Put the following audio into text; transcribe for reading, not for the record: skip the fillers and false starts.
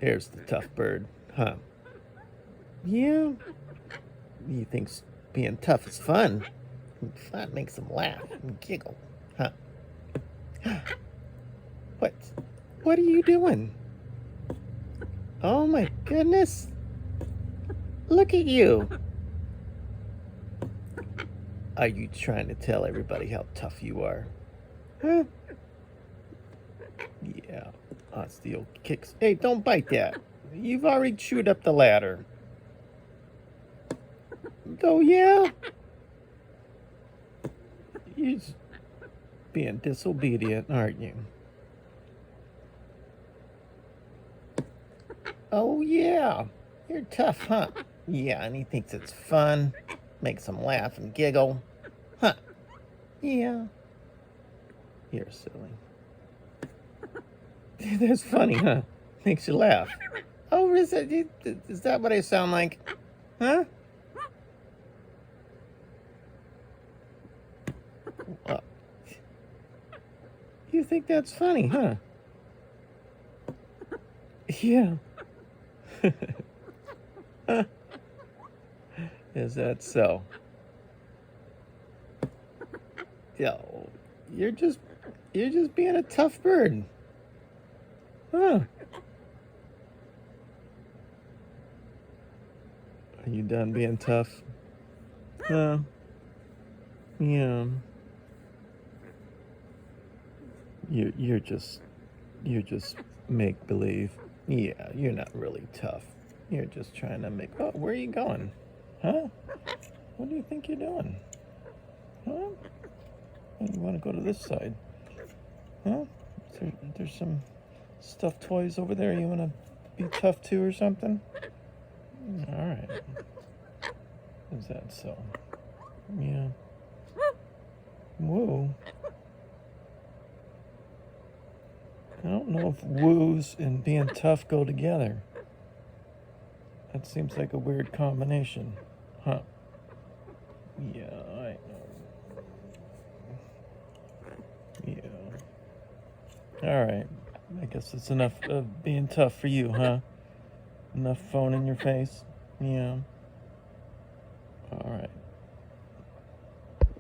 There's the tough bird, huh? Yeah? You think being tough is fun? Fun makes them laugh and giggle, huh? What? What are you doing? Oh my goodness! Look at you! Are you trying to tell everybody how tough you are? Huh? Yeah, that's the old kicks. Hey, don't bite that. You've already chewed up the ladder. Oh, yeah? You're just being disobedient, aren't you? Oh, yeah. You're tough, huh? Yeah, and he thinks it's fun. Makes him laugh and giggle. Huh? Yeah. You're silly. That's funny, huh? Makes you laugh. Oh, is that what I sound like? Huh? Well, you think that's funny, huh? Yeah. Is that so? Yeah. You're just being a tough bird. Huh? Are you done being tough? Yeah. You're just make believe. Yeah, you're not really tough. You're just trying to make. Oh, where are you going? Huh? What do you think you're doing? Huh? Oh, you want to go to this side? Huh? There's some stuffed toys over there. You want to be tough too or something? All right. Is that so? Yeah. Whoa. I don't know if woos and being tough go together. That seems like a weird combination. Huh? Yeah, I know. Yeah. Alright. I guess it's enough of being tough for you, huh? Enough phone in your face? Yeah. Alright.